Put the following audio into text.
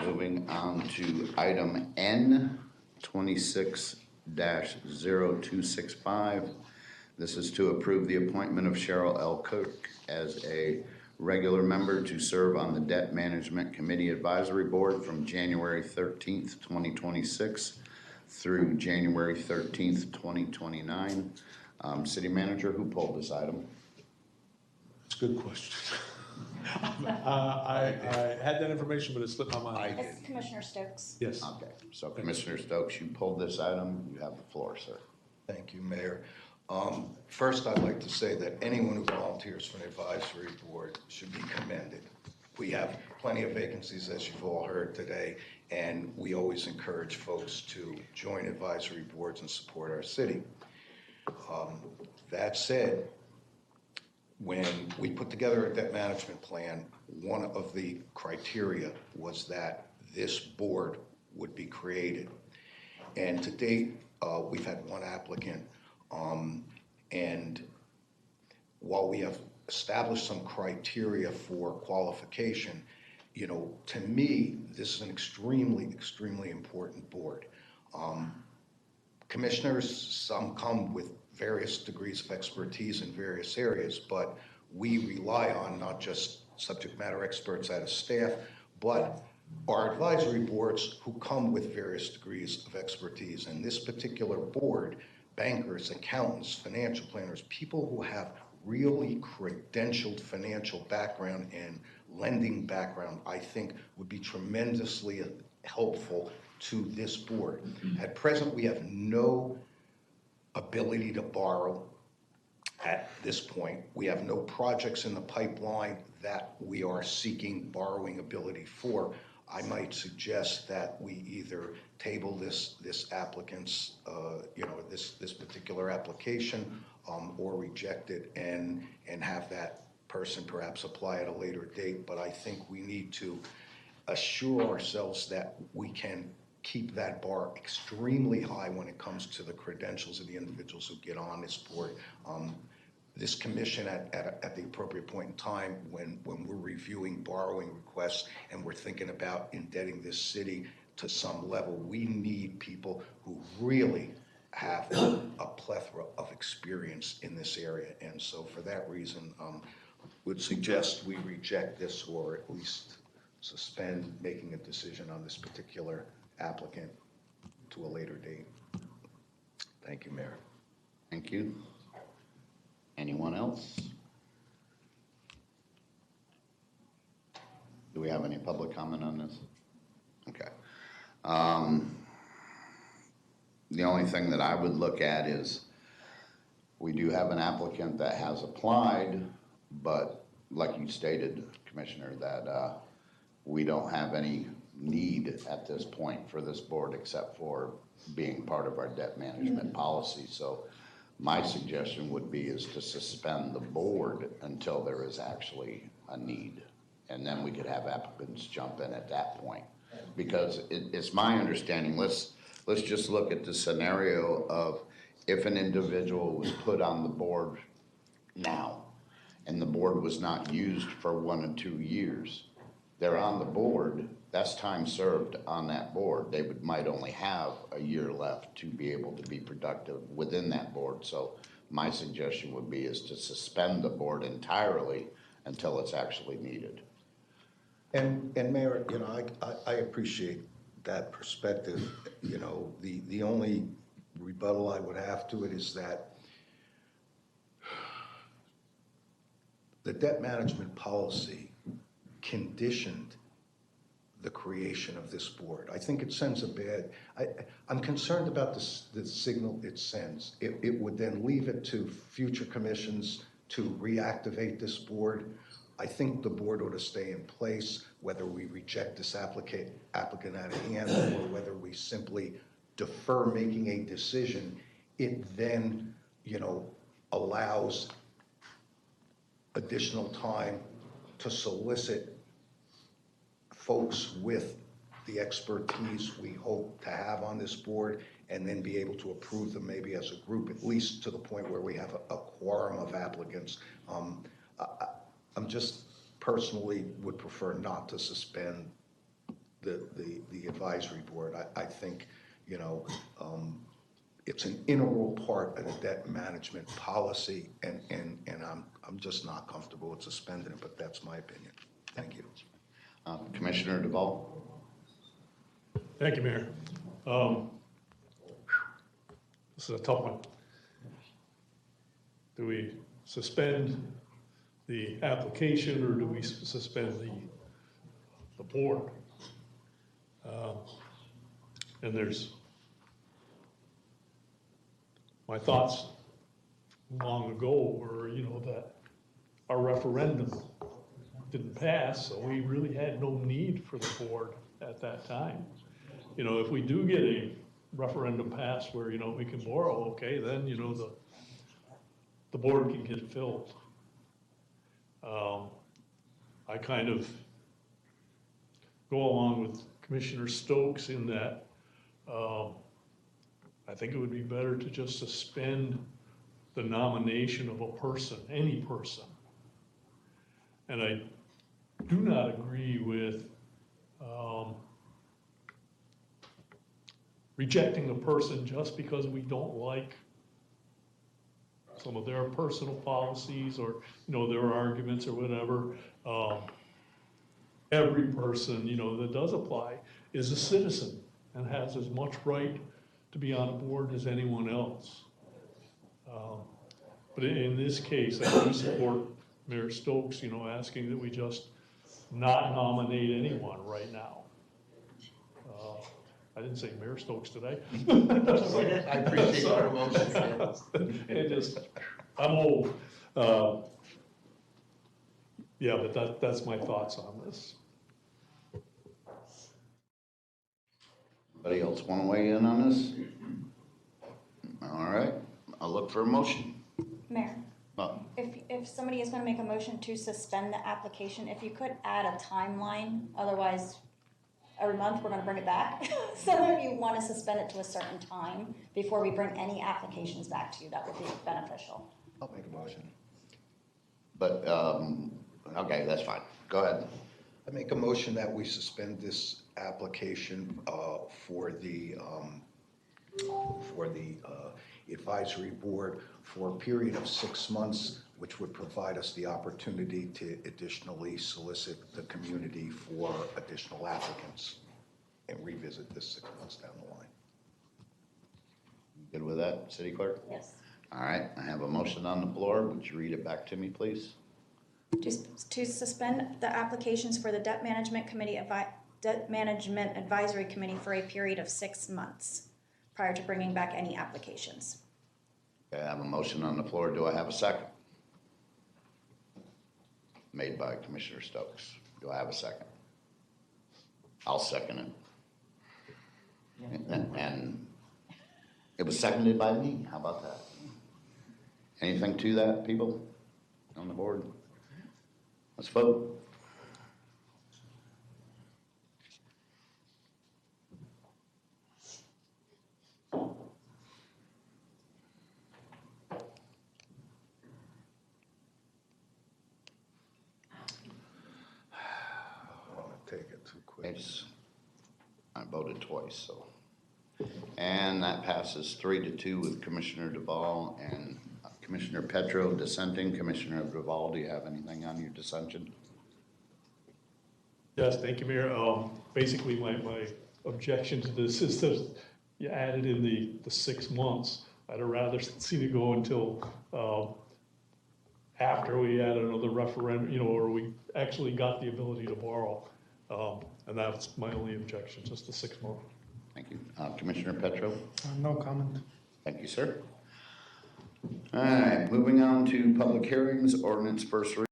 Moving on to item N, 26-0265. This is to approve the appointment of Cheryl L. Cook as a regular member to serve on the Debt Management Committee Advisory Board from January 13th, 2026 through January 13th, 2029. City Manager, who pulled this item? It's a good question. I had that information, but it slipped my mind. It's Commissioner Stokes. Yes. Okay, so Commissioner Stokes, you pulled this item. You have the floor, sir. Thank you, Mayor. First, I'd like to say that anyone who volunteers for an advisory board should be commended. We have plenty of vacancies, as you've all heard today, and we always encourage folks to join advisory boards and support our city. That said, when we put together a debt management plan, one of the criteria was that this board would be created. And to date, we've had one applicant, and while we have established some criteria for qualification, to me, this is an extremely, extremely important board. Commissioners, some come with various degrees of expertise in various areas, but we rely on not just subject matter experts out of staff, but our advisory boards who come with various degrees of expertise. And this particular board, bankers, accountants, financial planners, people who have really credentialed financial background and lending background, I think would be tremendously helpful to this board. At present, we have no ability to borrow at this point. We have no projects in the pipeline that we are seeking borrowing ability for. I might suggest that we either table this applicant's, this particular application, or reject it and have that person perhaps apply at a later date. But I think we need to assure ourselves that we can keep that bar extremely high when it comes to the credentials of the individuals who get on this board. This commission at the appropriate point in time when we're reviewing borrowing requests and we're thinking about indebting this city to some level, we need people who really have a plethora of experience in this area. And so for that reason, would suggest we reject this or at least suspend making a decision on this particular applicant to a later date. Thank you, Mayor. Thank you. Anyone else? Do we have any public comment on this? Okay. The only thing that I would look at is we do have an applicant that has applied, but like you stated, Commissioner, that we don't have any need at this point for this board except for being part of our debt management policy. So my suggestion would be is to suspend the board until there is actually a need. And then we could have applicants jump in at that point. Because it's my understanding, let's just look at the scenario of if an individual was put on the board now and the board was not used for 1 or 2 years, they're on the board, that's time served on that board. They might only have a year left to be able to be productive within that board. So my suggestion would be is to suspend the board entirely until it's actually needed. And Mayor, I appreciate that perspective. The only rebuttal I would have to it is that the debt management policy conditioned the creation of this board. I think it sends a bad, I'm concerned about the signal it sends. It would then leave it to future commissions to reactivate this board. I think the board ought to stay in place, whether we reject this applicant out of hand or whether we simply defer making a decision. It then, allows additional time to solicit folks with the expertise we hope to have on this board and then be able to approve them maybe as a group, at least to the point where we have a quorum of applicants. I'm just personally would prefer not to suspend the advisory board. I think, you know, it's an integral part of the debt management policy, and I'm just not comfortable with suspending it, but that's my opinion. Thank you. Commissioner DeValle? Thank you, Mayor. This is a tough one. Do we suspend the application or do we suspend the board? And there's my thoughts long ago were, you know, that our referendum didn't pass, so we really had no need for the board at that time. You know, if we do get a referendum passed where, you know, we can borrow, okay, then, you know, the board can get filled. I kind of go along with Commissioner Stokes in that I think it would be better to just suspend the nomination of a person, any person. And I do not agree with rejecting a person just because we don't like some of their personal policies or, you know, their arguments or whatever. Every person, you know, that does apply is a citizen and has as much right to be on a board as anyone else. But in this case, I do support Mayor Stokes, you know, asking that we just not nominate anyone right now. I didn't say Mayor Stokes today. I appreciate your promotion. It just, I'm old. Yeah, but that's my thoughts on this. Anybody else want to weigh in on this? All right, I'll look for a motion. Mayor, Oh, if somebody is going to make a motion to suspend the application, if you could add a timeline, otherwise every month we're going to bring it back. So if you want to suspend it to a certain time before we bring any applications back to you, that would be beneficial. I'll make a motion. but, okay, that's fine. Go ahead. I make a motion that we suspend this application for the advisory board for a period of 6 months, which would provide us the opportunity to additionally solicit the community for additional applicants and revisit this 6 months down the line. Good with that, City Clerk? Yes. All right, I have a motion on the floor. Would you read it back to me, please? To suspend the applications for the Debt Management Advisory Committee for a period of 6 months prior to bringing back any applications. Okay, I have a motion on the floor. Do I have a second? Made by Commissioner Stokes. Do I have a second? I'll second it. And it was seconded by me. How about that? Anything to that, people on the board? Let's vote. Take it too quick. I voted twice, so. And that passes 3-2 with Commissioner DeValle and Commissioner Petro dissenting. Commissioner DeValle, do you have anything on your dissension? Yes, thank you, Mayor. Basically, my objection to this is that you added in the 6 months. I'd have rather seen it go until after we had another referendum, you know, or we actually got the ability to borrow. And that's my only objection, just the 6 months. Thank you. Commissioner Petro? No comment. Thank you, sir. All right, moving on to public hearings, ordinance first reading.